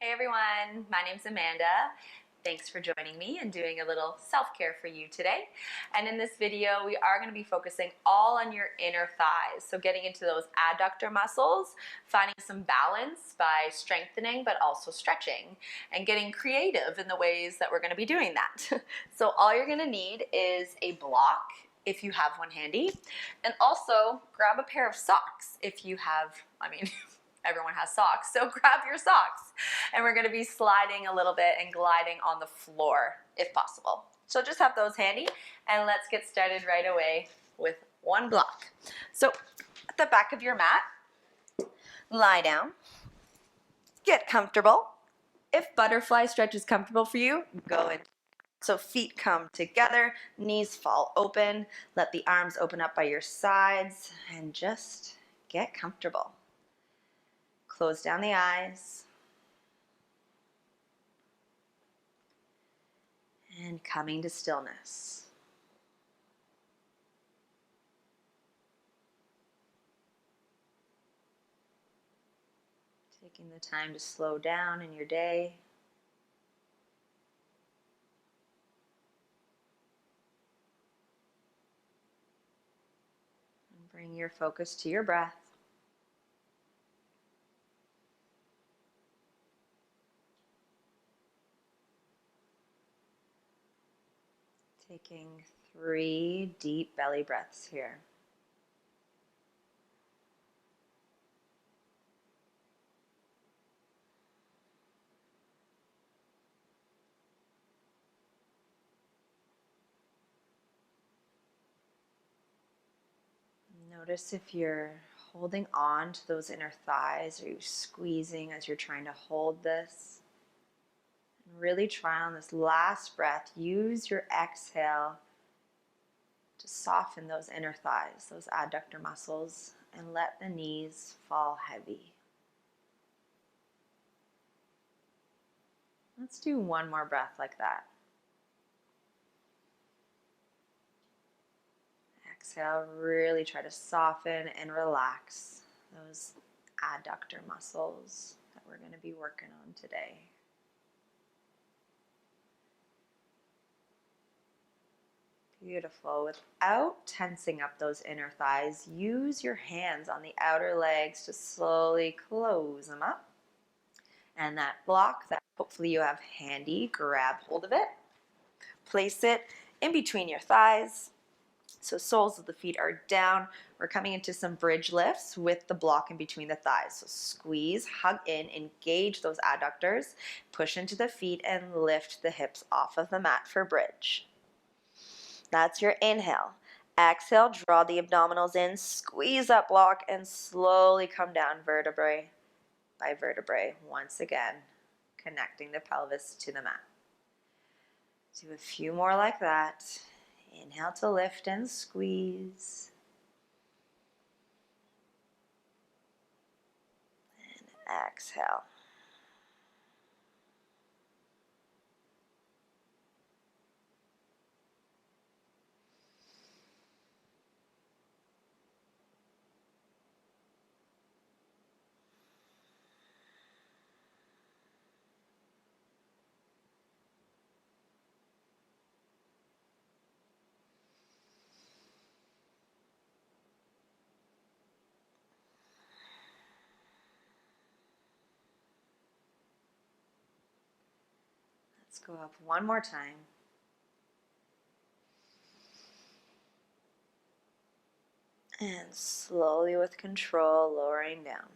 Hey everyone, my name's Amanda. Thanks for joining me and doing a little self-care for you today. And in this video, we are going to be focusing all on your inner thighs. So getting into those adductor muscles, finding some balance by strengthening but also stretching, and getting creative in the ways that we're going to be doing that. So all you're going to need is a block if you have one handy, and also grab a pair of socks if you have, everyone has socks, so grab your socks. And we're gonna be sliding a little bit and gliding on the floor if possible. So just have those handy, and let's get started right away with one block. So at the back of your mat, lie down, get comfortable. If butterfly stretch is comfortable for you, go in. So feet come together, knees fall open, let the arms open up by your sides, and just get comfortable. Close down the eyes. And coming to stillness. Taking the time to slow down in your day. And bring your focus to your breath. Taking 3 deep belly breaths here. Notice if you're holding on to those inner thighs, or you're squeezing as you're trying to hold this. And really try on this last breath. Use your exhale to soften those inner thighs, those adductor muscles, and let the knees fall heavy. Let's do one more breath like that. Exhale, really try to soften and relax those adductor muscles that we're going to be working on today. Beautiful. Without tensing up those inner thighs, use your hands on the outer legs to slowly close them up. And that block that hopefully you have handy, grab hold of it. Place it in between your thighs. So soles of the feet are down. We're coming into some bridge lifts with the block in between the thighs. So squeeze, hug in, engage those adductors, push into the feet, and lift the hips off of the mat for bridge. That's your inhale. Exhale, draw the abdominals in, squeeze that block, and slowly come down vertebrae by vertebrae. Once again, connecting the pelvis to the mat. Do a few more like that. Inhale to lift and squeeze. And exhale. Let's go up one more time. And slowly with control, lowering down.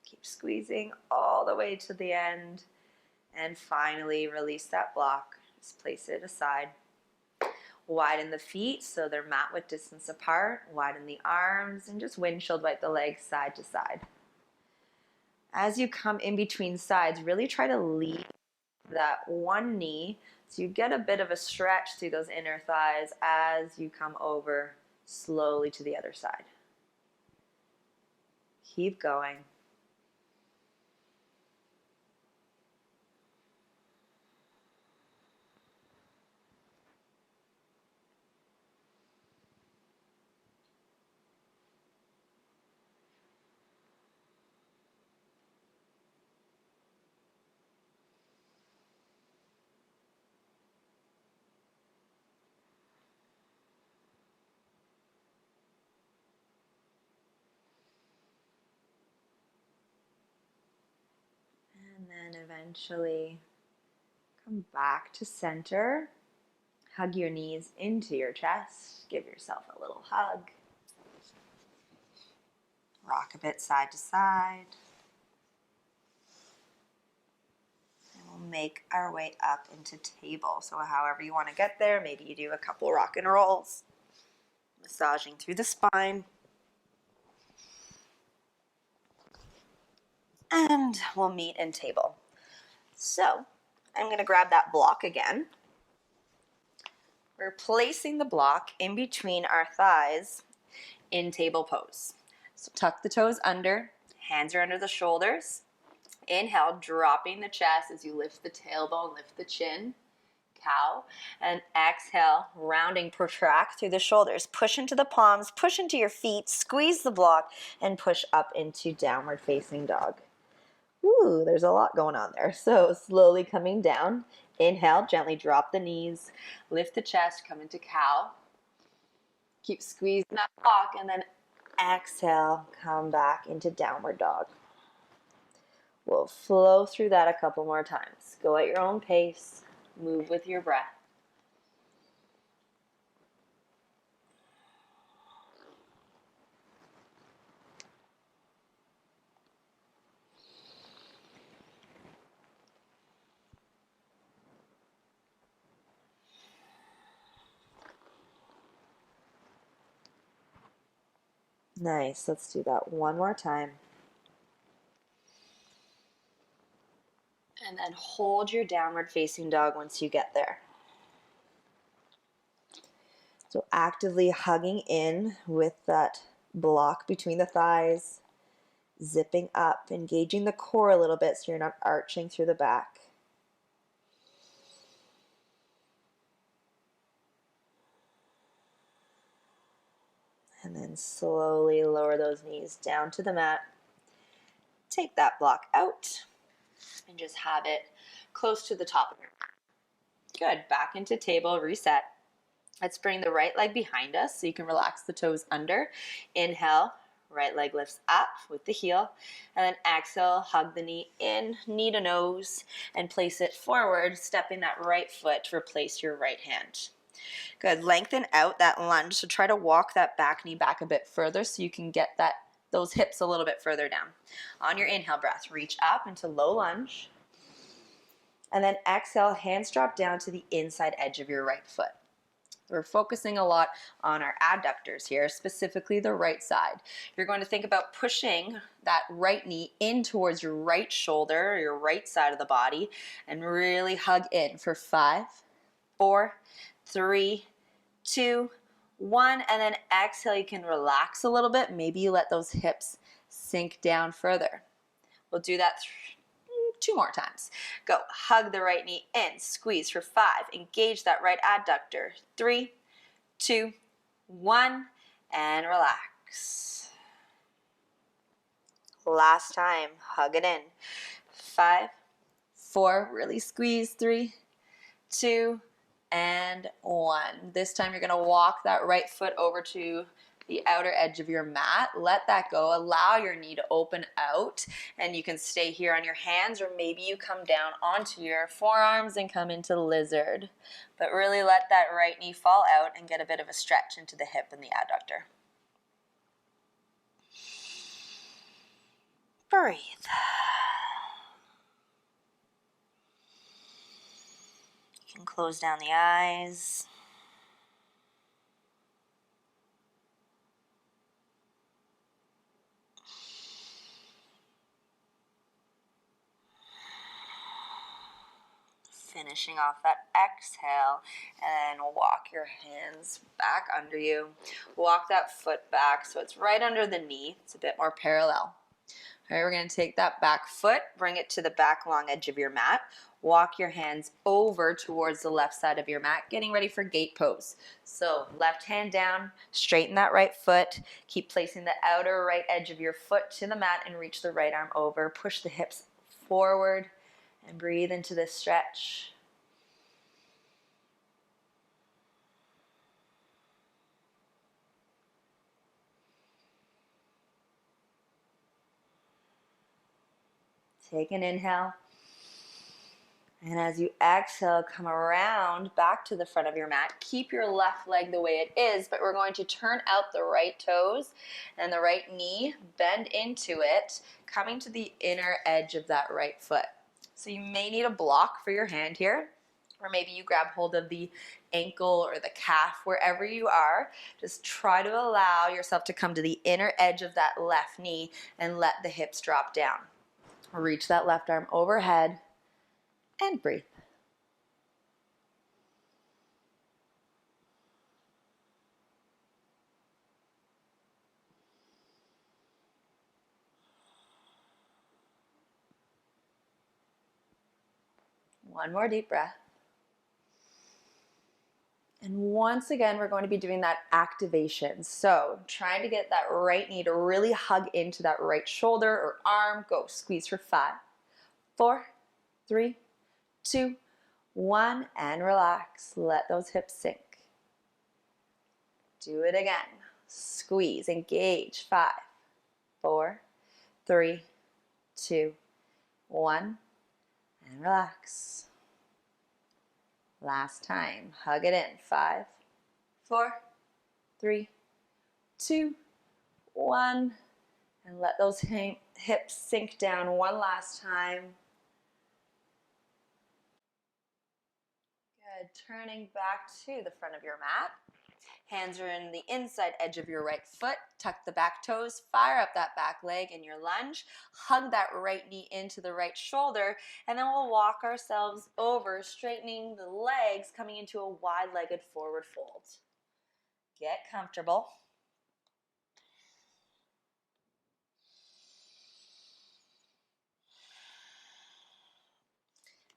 Keep squeezing all the way to the end. And finally, release that block. Just place it aside. Widen the feet so they're mat width distance apart. Widen the arms and just windshield wipe the legs side to side. As you come in between sides, really try to leave that one knee so you get a bit of a stretch through those inner thighs as you come over slowly to the other side. Keep going. then eventually come back to center. Hug your knees into your chest. Give yourself a little hug. Rock a bit side to side. And we'll make our way up into table. So however you want to get there, maybe you do a couple rock and rolls. Massaging through the spine. And we'll meet in table. So I'm going to grab that block again. We're placing the block in between our thighs in table pose. So tuck the toes under, hands are under the shoulders. Inhale, dropping the chest as you lift the tailbone, lift the chin, cow. And exhale, rounding, protract through the shoulders. Push into the palms, push into your feet, squeeze the block, and push up into downward facing dog. Ooh, there's a lot going on there. So slowly coming down. Inhale, gently drop the knees, lift the chest, come into cow. Keep squeezing that block, and then exhale, come back into downward dog. We'll flow through that a couple more times. Go at your own pace, move with your breath. Nice, let's do that one more time. And then hold your downward facing dog once you get there. So actively hugging in with that block between the thighs, zipping up, engaging the core a little bit so you're not arching through the back. And then slowly lower those knees down to the mat. Take that block out and just have it close to the top of your mat. Good, back into table, reset. Let's bring the right leg behind us so you can relax the toes under. Inhale, right leg lifts up with the heel. And then exhale, hug the knee in, knee to nose, and place it forward, stepping that right foot to replace your right hand. Good, lengthen out that lunge. So try to walk that back knee back a bit further so you can get those hips a little bit further down. On your inhale breath, reach up into low lunge. And then exhale, hands drop down to the inside edge of your right foot. We're focusing a lot on our adductors here, specifically the right side. You're going to think about pushing that right knee in towards your right shoulder, your right side of the body, and really hug in for 5, 4, 3, 2, 1, and then exhale. You can relax a little bit. Maybe you let those hips sink down further. We'll do that 2 more times. Go, hug the right knee in, squeeze for 5, engage that right adductor. 3, 2, 1, and relax. Last time, hug it in. 5, 4, really squeeze. 3, 2, and 1. This time you're going to walk that right foot over to the outer edge of your mat. Let that go. Allow your knee to open out, and you can stay here on your hands, or maybe you come down onto your forearms and come into lizard. But really let that right knee fall out and get a bit of a stretch into the hip and the adductor. Breathe. You can close down the eyes. Finishing off that exhale, and walk your hands back under you. Walk that foot back so it's right under the knee. It's a bit more parallel. All right, we're going to take that back foot, bring it to the back long edge of your mat. Walk your hands over towards the left side of your mat, getting ready for gate pose. So left hand down, straighten that right foot. Keep placing the outer right edge of your foot to the mat and reach the right arm over. Push the hips forward and breathe into this stretch. Take an inhale. And as you exhale, come around back to the front of your mat. Keep your left leg the way it is, but we're going to turn out the right toes and the right knee, bend into it, coming to the inner edge of that right foot. So you may need a block for your hand here, or maybe you grab hold of the ankle or the calf, wherever you are. Just try to allow yourself to come to the inner edge of that left knee and let the hips drop down. Reach that left arm overhead and breathe. One more deep breath. And once again, we're going to be doing that activation. So trying to get that right knee to really hug into that right shoulder or arm. Go, squeeze for 5, 4, 3, 2, 1, and relax. Let those hips sink. Do it again. Squeeze, engage. 5, 4, 3, 2, 1, and relax. Last time. Hug it in. 5, 4, 3, 2, 1. And let those hips sink down one last time. Good. Turning back to the front of your mat. Hands are in the inside edge of your right foot. Tuck the back toes. Fire up that back leg in your lunge. Hug that right knee into the right shoulder. And then we'll walk ourselves over, straightening the legs, coming into a wide-legged forward fold. Get comfortable.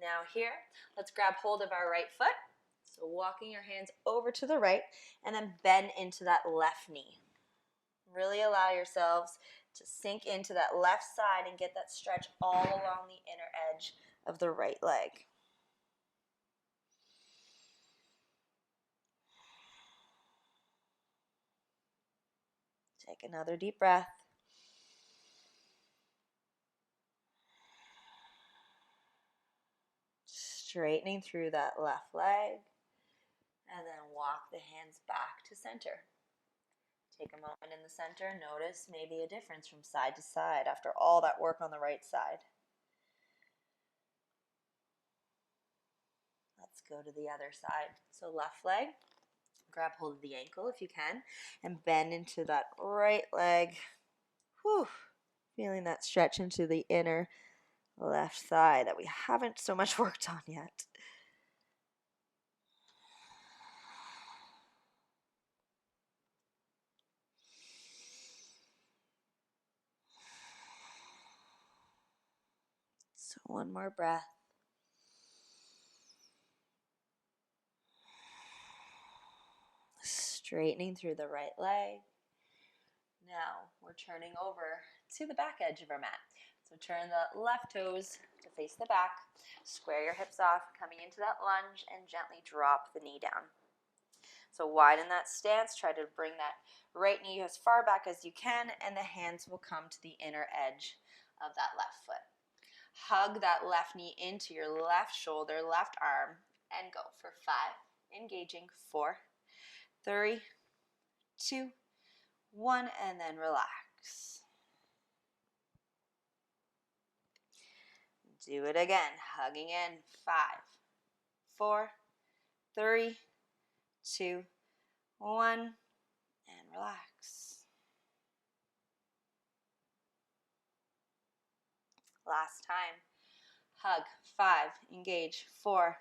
Now here, let's grab hold of our right foot. So walking your hands over to the right and then bend into that left knee. Really allow yourselves to sink into that left side and get that stretch all along the inner edge of the right leg. Take another deep breath. Straightening through that left leg. And then walk the hands back to center. Take a moment in the center. Notice maybe a difference from side to side after all that work on the right side. Let's go to the other side. So left leg, grab hold of the ankle if you can, and bend into that right leg. Whew. Feeling that stretch into the inner left thigh that we haven't so much worked on yet. So one more breath. Straightening through the right leg. Now we're turning over to the back edge of our mat. So turn the left toes to face the back. Square your hips off, coming into that lunge, and gently drop the knee down. So widen that stance. Try to bring that right knee as far back as you can, and the hands will come to the inner edge of that left foot. Hug that left knee into your left shoulder, left arm, and go for 5. Engaging. 4, 3, 2, 1, and then relax. Do it again. Hugging in. 5, 4, 3, 2, 1, and relax. Last time. Hug. 5, engage. 4,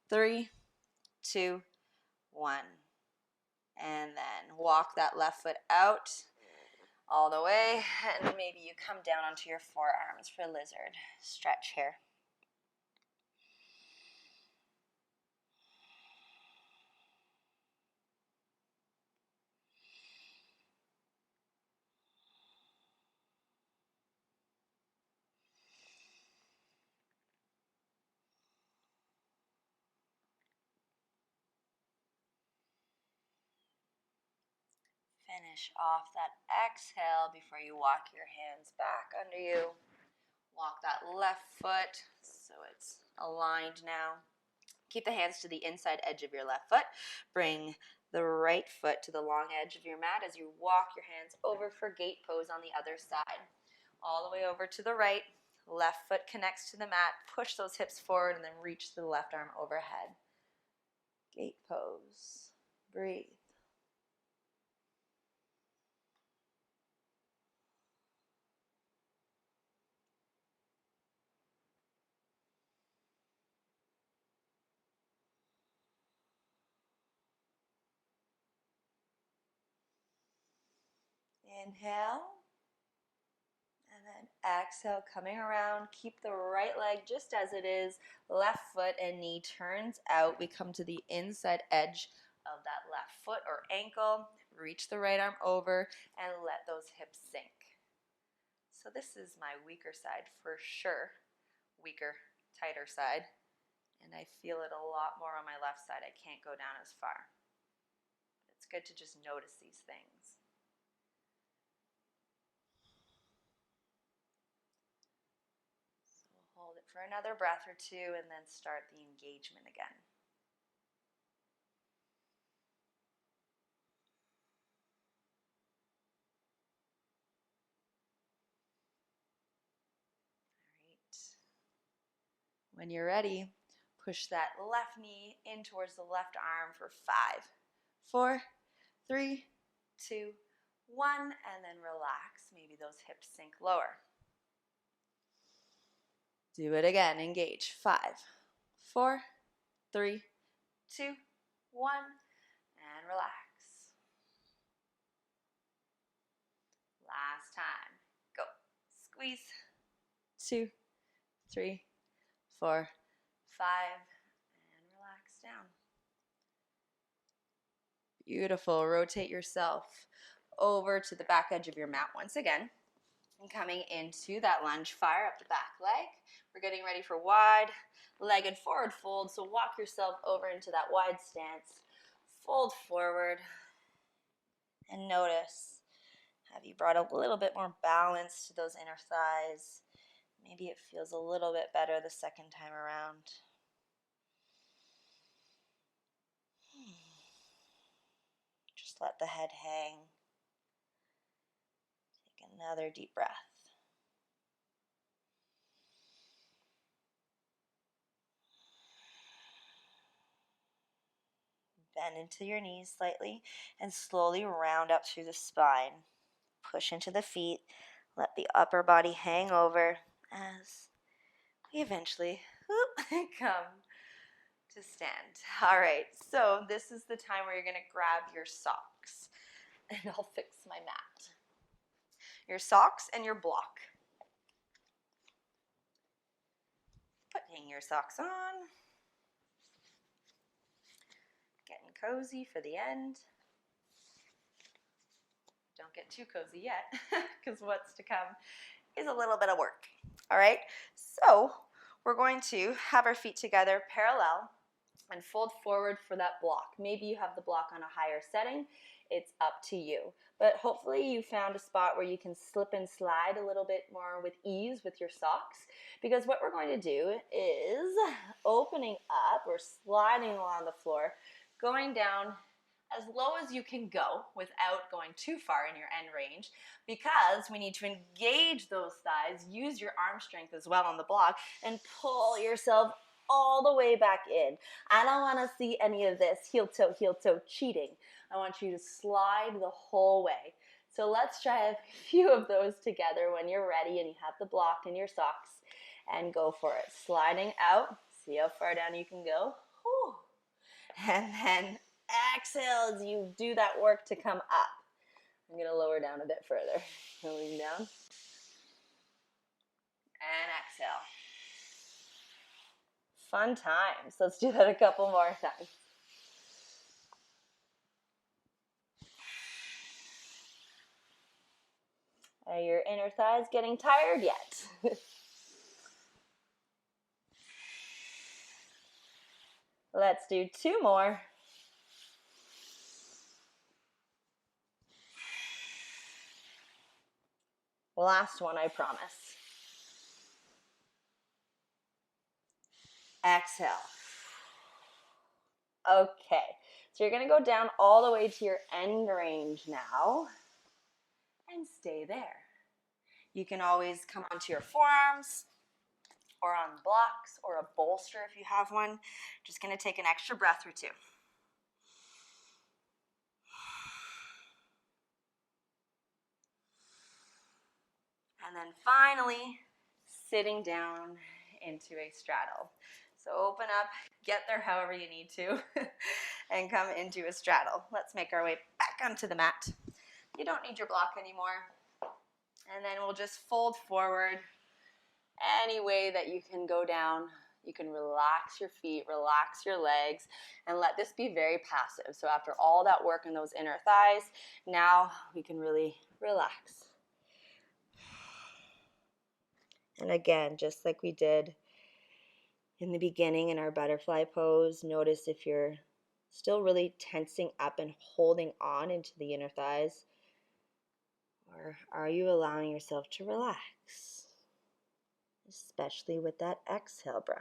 3, 2, 1. And then walk that left foot out all the way, and maybe you come down onto your forearms for lizard stretch here. Finish off that exhale before you walk your hands back under you. Walk that left foot so it's aligned now. Keep the hands to the inside edge of your left foot. Bring the right foot to the long edge of your mat as you walk your hands over for gate pose on the other side. All the way over to the right. Left foot connects to the mat. Push those hips forward and then reach the left arm overhead. Gate pose. Breathe. Inhale. And then exhale, coming around. Keep the right leg just as it is. Left foot and knee turns out. We come to the inside edge of that left foot or ankle. Reach the right arm over and let those hips sink. So this is my weaker side for sure. Weaker, tighter side. And I feel it a lot more on my left side. I can't go down as far. But it's good to just notice these things. Hold it for another breath or two and then start the engagement again. All right. When you're ready, push that left knee in towards the left arm for 5, 4, 3, 2, 1, and then relax. Maybe those hips sink lower. Do it again. Engage. 5, 4, 3, 2, 1, and relax. Last time. Go. Squeeze. 2, 3, 4, 5, and relax down. Beautiful. Rotate yourself over to the back edge of your mat once again. And coming into that lunge, fire up the back leg. We're getting ready for wide-legged forward fold. So walk yourself over into that wide stance. Fold forward. And notice, have you brought a little bit more balance to those inner thighs? Maybe it feels a little bit better the second time around. Just let the head hang. Take another deep breath. Bend into your knees slightly and slowly round up through the spine. Push into the feet. Let the upper body hang over as we eventually come to stand. All right, so this is the time where you're going to grab your socks. And I'll fix my mat. Your socks and your block. Putting your socks on. Getting cozy for the end. Don't get too cozy yet, because what's to come is a little bit of work. All right, so we're going to have our feet together parallel and fold forward for that block. Maybe you have the block on a higher setting. It's up to you. But hopefully you found a spot where you can slip and slide a little bit more with ease with your socks, because what we're going to do is opening up or sliding along the floor, going down as low as you can go without going too far in your end range, because we need to engage those thighs, use your arm strength as well on the block, and pull yourself all the way back in. I don't want to see any of this heel toe cheating. I want you to slide the whole way. So let's try a few of those together when you're ready and you have the block in your socks, and go for it. Sliding out, see how far down you can go. Whew. And then exhale as you do that work to come up. I'm going to lower down a bit further. Going down. And exhale. Fun times. Let's do that a couple more times. Are your inner thighs getting tired yet? Let's do 2 more. Last one, I promise. Exhale. Okay, so you're going to go down all the way to your end range now and stay there. You can always come onto your forearms or on blocks or a bolster if you have one. Just going to take an extra breath or two. And then finally, sitting down into a straddle. So open up, get there however you need to, and come into a straddle. Let's make our way back onto the mat. You don't need your block anymore. And then we'll just fold forward any way that you can go down. You can relax your feet, relax your legs, and let this be very passive. So after all that work in those inner thighs, now we can really relax. And again, just like we did in the beginning in our butterfly pose, notice if you're still really tensing up and holding on into the inner thighs, or are you allowing yourself to relax, especially with that exhale breath.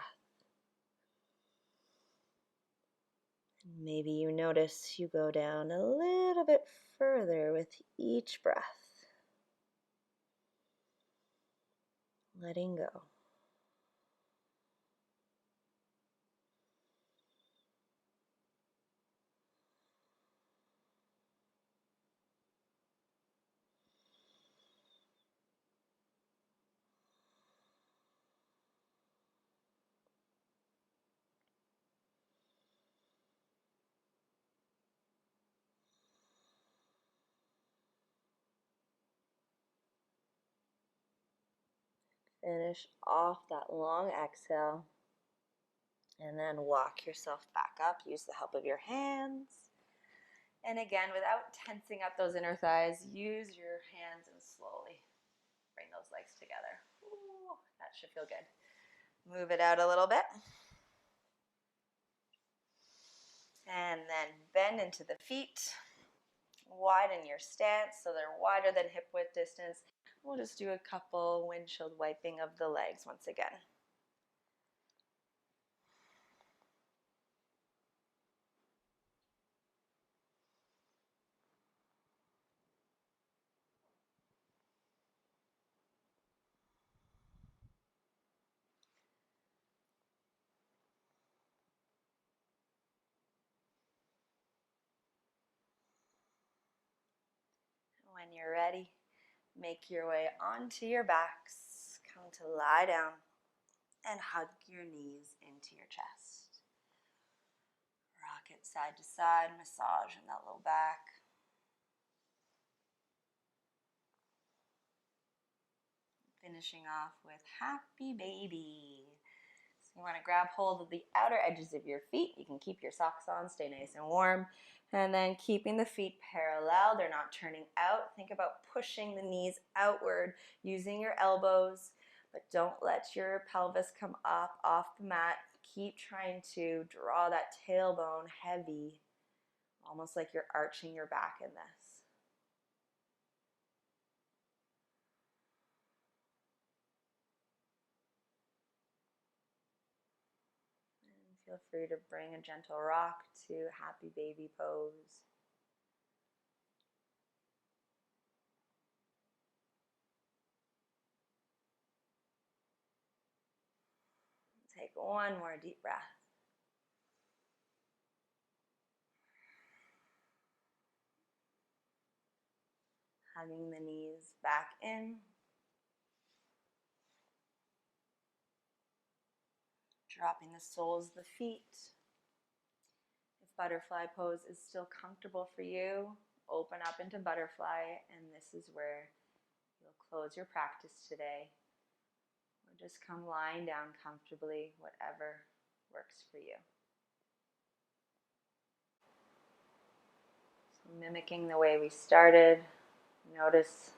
And maybe you notice you go down a little bit further with each breath, letting go. Finish off that long exhale, and then walk yourself back up. Use the help of your hands. And again, without tensing up those inner thighs, use your hands and slowly bring those legs together. Ooh, that should feel good. Move it out a little bit. And then bend into the feet. Widen your stance so they're wider than hip width distance. We'll just do a couple windshield wiping of the legs once again. When you're ready, make your way onto your backs. Come to lie down and hug your knees into your chest. Rock it side to side, massage in that low back. Finishing off with happy baby. So you want to grab hold of the outer edges of your feet. You can keep your socks on, stay nice and warm. And then keeping the feet parallel, they're not turning out. Think about pushing the knees outward using your elbows, but don't let your pelvis come up off the mat. Keep trying to draw that tailbone heavy, almost like you're arching your back in this. And feel free to bring a gentle rock to happy baby pose. Take one more deep breath. Hugging the knees back in. Dropping the soles of the feet. If butterfly pose is still comfortable for you, open up into butterfly, and this is where you'll close your practice today. Or just come lying down comfortably, whatever works for you. So mimicking the way we started, notice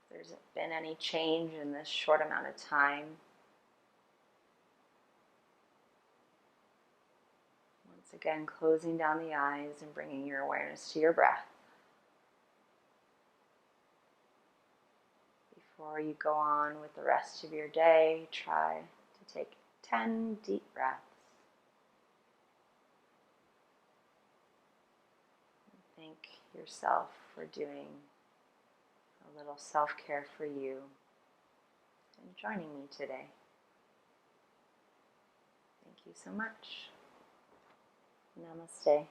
if there's been any change in this short amount of time. Once again, closing down the eyes and bringing your awareness to your breath. Before you go on with the rest of your day, try to take 10 deep breaths. Thank yourself for doing a little self-care for you and joining me today. Thank you so much. Namaste.